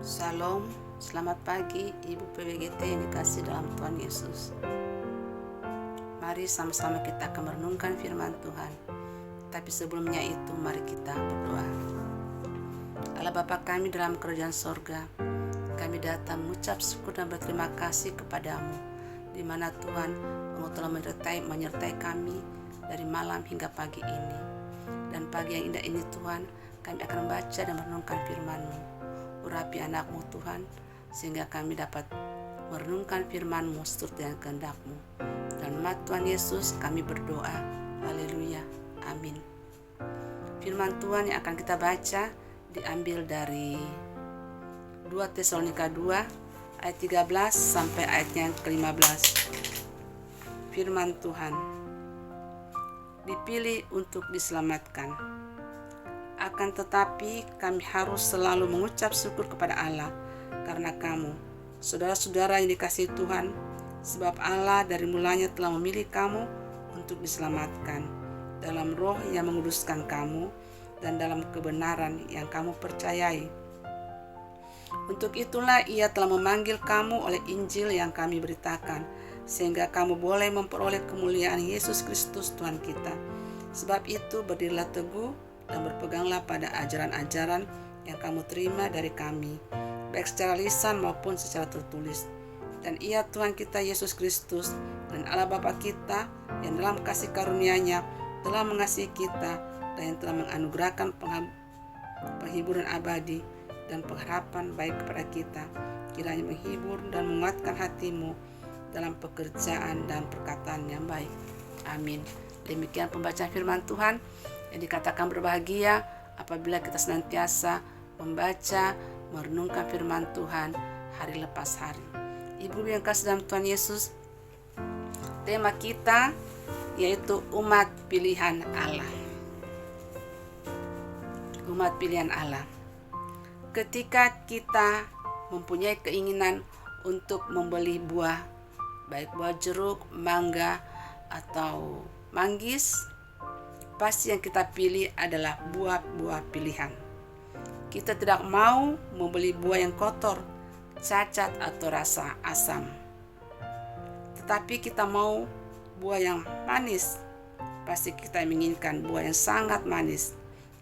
Shalom, selamat pagi Ibu PWGT yang dikasih dalam Tuhan Yesus. Mari sama-sama kita akan merenungkan firman Tuhan. Tapi sebelumnya itu mari kita berdoa. Allah Bapa kami dalam kerajaan sorga, kami datang mengucap syukur dan berterima kasih kepadamu, di mana Tuhan Engkau telah menyertai kami dari malam hingga pagi ini. Dan pagi yang indah ini Tuhan, kami akan membaca dan merenungkan firman-Mu. Urapi anak-Mu Tuhan, sehingga kami dapat merenungkan firman-Mu seturut dengan kehendak-Mu. Dalam nama Tuhan Yesus kami berdoa. Haleluya. Amin. Firman Tuhan yang akan kita baca diambil dari 2 Tesalonika 2 ayat 13 sampai ayatnya ke-15. Firman Tuhan, dipilih untuk diselamatkan. Akan tetapi kami harus selalu mengucap syukur kepada Allah karena kamu, saudara-saudara yang dikasihi Tuhan, sebab Allah dari mulanya telah memilih kamu untuk diselamatkan dalam roh yang menguduskan kamu dan dalam kebenaran yang kamu percayai. Untuk itulah Ia telah memanggil kamu oleh Injil yang kami beritakan, sehingga kamu boleh memperoleh kemuliaan Yesus Kristus Tuhan kita. Sebab itu berdirilah teguh dan berpeganglah pada ajaran-ajaran yang kamu terima dari kami, baik secara lisan maupun secara tertulis. Dan Ia Tuhan kita Yesus Kristus dan Allah Bapa kita yang dalam kasih karunia-Nya telah mengasihi kita dan yang telah menganugerahkan penghiburan abadi dan pengharapan baik kepada kita, kiranya menghibur dan menguatkan hatimu dalam pekerjaan dan perkataan yang baik. Amin. Demikian pembacaan firman Tuhan yang dikatakan berbahagia apabila kita senantiasa membaca, merenungkan firman Tuhan hari lepas hari. Ibu yang kasih dalam Tuhan Yesus, tema kita yaitu umat pilihan Allah. Umat pilihan Allah. Ketika kita mempunyai keinginan untuk membeli buah, baik buah jeruk, mangga, atau manggis, pasti yang kita pilih adalah buah-buah pilihan. Kita tidak mau membeli buah yang kotor, cacat, atau rasa asam. Tetapi kita mau buah yang manis. Pasti kita menginginkan buah yang sangat manis,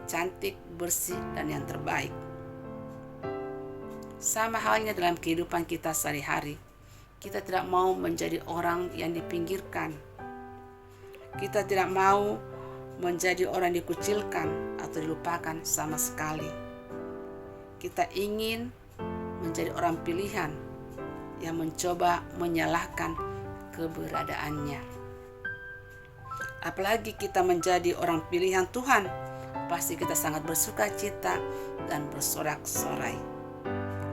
cantik, bersih, dan yang terbaik. Sama halnya dalam kehidupan kita sehari-hari. Kita tidak mau menjadi orang yang dipinggirkan. Kita tidak mau menjadi orang dikucilkan atau dilupakan sama sekali. Kita ingin menjadi orang pilihan yang mencoba menyalahkan keberadaannya. Apalagi kita menjadi orang pilihan Tuhan, pasti kita sangat bersuka cita dan bersorak-sorai.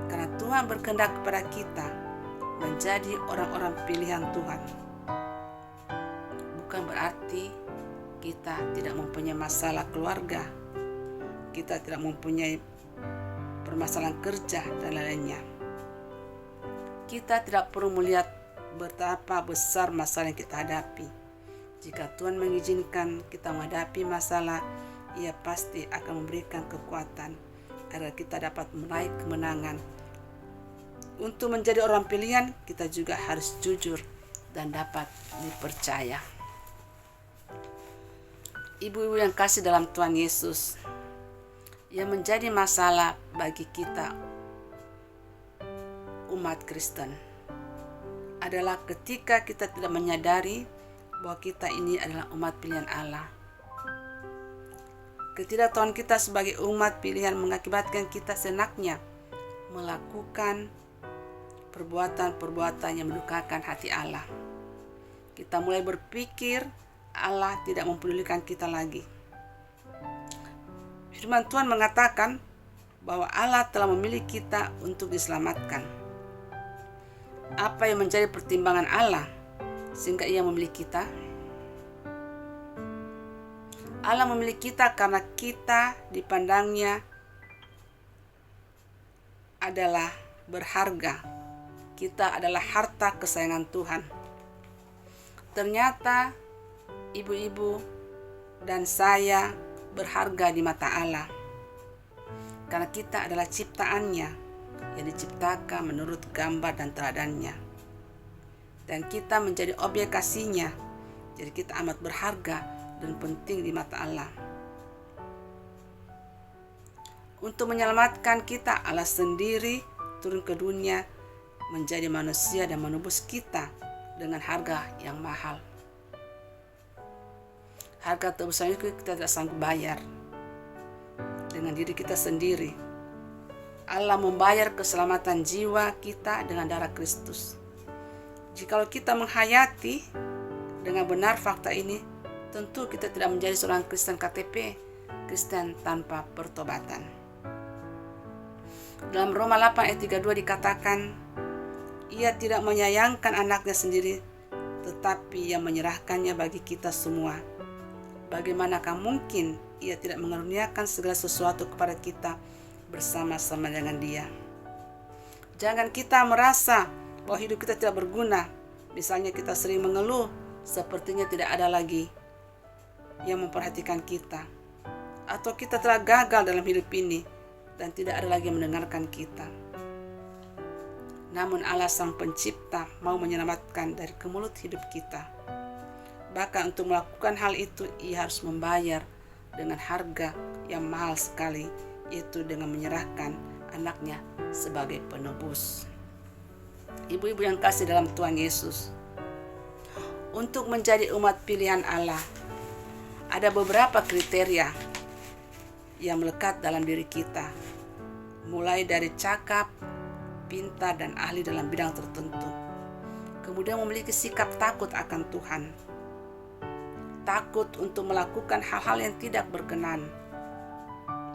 Karena Tuhan berkehendak kepada kita menjadi orang-orang pilihan Tuhan. Bukan berarti kita tidak mempunyai masalah keluarga, kita tidak mempunyai permasalahan kerja dan lainnya. Kita tidak perlu melihat betapa besar masalah yang kita hadapi. Jika Tuhan mengizinkan kita menghadapi masalah, Ia pasti akan memberikan kekuatan agar kita dapat meraih kemenangan. Untuk menjadi orang pilihan, kita juga harus jujur dan dapat dipercaya. Ibu-ibu yang kasih dalam Tuhan Yesus, yang menjadi masalah bagi kita umat Kristen adalah ketika kita tidak menyadari bahwa kita ini adalah umat pilihan Allah. Ketidaktahuan kita sebagai umat pilihan mengakibatkan kita senaknya melakukan perbuatan-perbuatan yang mendukakan hati Allah. Kita mulai berpikir Allah tidak mempedulikan kita lagi. Firman Tuhan mengatakan bahwa Allah telah memilih kita untuk diselamatkan. Apa yang menjadi pertimbangan Allah sehingga Ia memilih kita? Allah memilih kita karena kita dipandangnya adalah berharga. Kita adalah harta kesayangan Tuhan. Ternyata ibu-ibu dan saya berharga di mata Allah karena kita adalah ciptaannya yang diciptakan menurut gambar dan teladannya. Dan kita menjadi objek kasih-Nya. Jadi kita amat berharga dan penting di mata Allah. Untuk menyelamatkan kita, Allah sendiri turun ke dunia menjadi manusia dan menebus kita dengan harga yang mahal. Harga tebusan itu kita tidak sanggup bayar dengan diri kita sendiri. Allah membayar keselamatan jiwa kita dengan darah Kristus. Jikalau kita menghayati dengan benar fakta ini, tentu kita tidak menjadi seorang Kristen KTP, Kristen tanpa pertobatan. Dalam Roma 8 ayat 32 dikatakan, Ia tidak menyayangkan anaknya sendiri, tetapi Ia menyerahkannya bagi kita semua. Bagaimanakah mungkin Ia tidak mengaruniakan segala sesuatu kepada kita bersama-sama dengan Dia? Jangan kita merasa bahwa hidup kita tidak berguna. Misalnya kita sering mengeluh, sepertinya tidak ada lagi yang memperhatikan kita. Atau kita telah gagal dalam hidup ini dan tidak ada lagi yang mendengarkan kita. Namun Allah Sang Pencipta mau menyelamatkan dari kemelut hidup kita. Bahkan untuk melakukan hal itu, Ia harus membayar dengan harga yang mahal sekali, yaitu dengan menyerahkan anaknya sebagai penebus. Ibu-ibu yang kasih dalam Tuhan Yesus, untuk menjadi umat pilihan Allah, ada beberapa kriteria yang melekat dalam diri kita, mulai dari cakap, pintar, dan ahli dalam bidang tertentu. Kemudian memiliki sikap takut akan Tuhan, takut untuk melakukan hal-hal yang tidak berkenan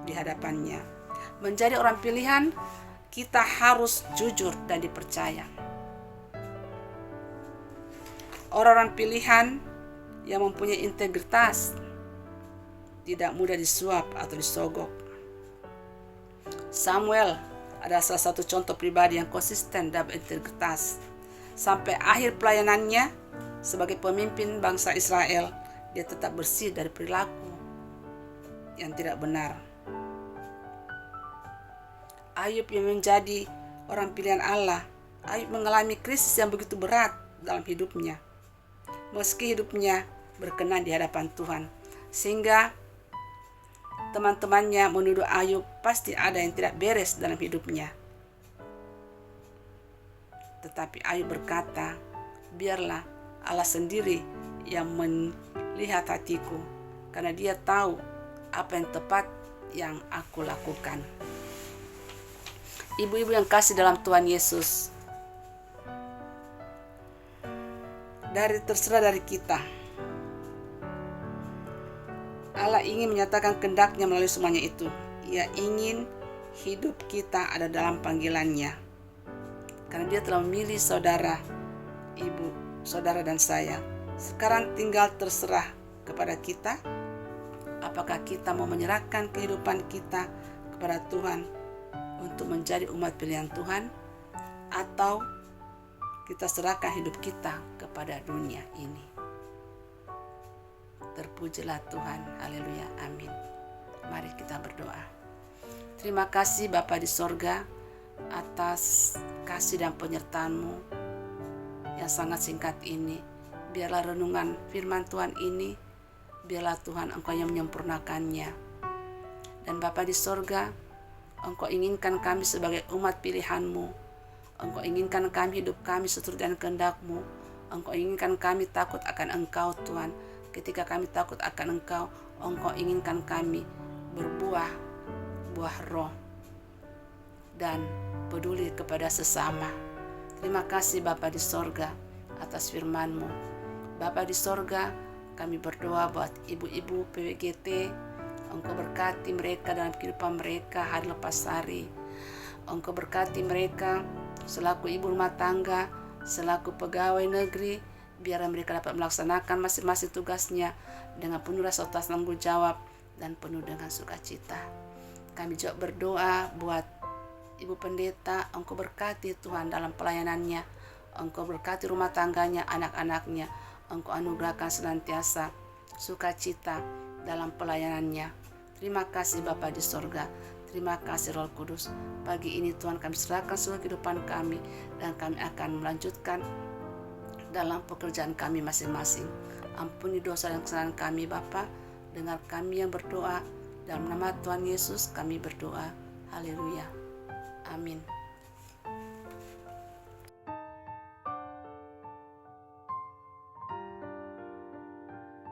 di hadapannya. Menjadi orang pilihan, kita harus jujur dan dipercaya. Orang-orang pilihan yang mempunyai integritas tidak mudah disuap atau disogok. Samuel adalah salah satu contoh pribadi yang konsisten dan berintegritas. Sampai akhir pelayanannya sebagai pemimpin bangsa Israel, dia tetap bersih dari perilaku yang tidak benar. Ayub yang menjadi orang pilihan Allah, Ayub mengalami krisis yang begitu berat dalam hidupnya. Meski hidupnya berkenan di hadapan Tuhan, sehingga teman-temannya menuduh Ayub pasti ada yang tidak beres dalam hidupnya. Tetapi Ayub berkata, biarlah Allah sendiri yang melihat hatiku, karena Dia tahu apa yang tepat yang aku lakukan. Ibu-ibu yang kasih dalam Tuhan Yesus, terserah dari kita. Allah ingin menyatakan kehendak-Nya melalui semuanya itu. Ia ingin hidup kita ada dalam panggilan-Nya. Karena Dia telah memilih saudara, ibu, saudara dan saya. Sekarang tinggal terserah kepada kita. Apakah kita mau menyerahkan kehidupan kita kepada Tuhan untuk menjadi umat pilihan Tuhan, atau kita serahkan hidup kita kepada dunia ini. Terpujilah Tuhan, haleluya, amin. Mari kita berdoa. Terima kasih Bapa di sorga atas kasih dan penyertaan-Mu yang sangat singkat ini. Biarlah renungan firman Tuhan ini, biarlah Tuhan Engkau yang menyempurnakannya. Dan Bapa di sorga, Engkau inginkan kami sebagai umat pilihan-Mu. Engkau inginkan kami hidup kami seturut dengan kehendak-Mu. Engkau inginkan kami takut akan Engkau Tuhan. Ketika kami takut akan Engkau, Engkau inginkan kami berbuah buah roh dan peduli kepada sesama. Terima kasih Bapa di sorga atas firman-Mu. Bapa di sorga, kami berdoa buat ibu-ibu PWGT. Engkau berkati mereka dalam kehidupan mereka hari lepas hari. Engkau berkati mereka selaku ibu rumah tangga, selaku pegawai negeri, biar mereka dapat melaksanakan masing-masing tugasnya dengan penuh rasa tanggung jawab dan penuh dengan sukacita. Kami juga berdoa buat Ibu Pendeta, Engkau berkati Tuhan dalam pelayanannya, Engkau berkati rumah tangganya, anak-anaknya, Engkau anugerahkan senantiasa sukacita dalam pelayanannya. Terima kasih Bapa di sorga. Terima kasih Roh Kudus. Pagi ini Tuhan kami serahkan seluruh kehidupan kami dan kami akan melanjutkan dalam pekerjaan kami masing-masing. Ampuni dosa dan kesalahan kami Bapa. Dengar kami yang berdoa. Dalam nama Tuhan Yesus kami berdoa. Haleluya. Amin.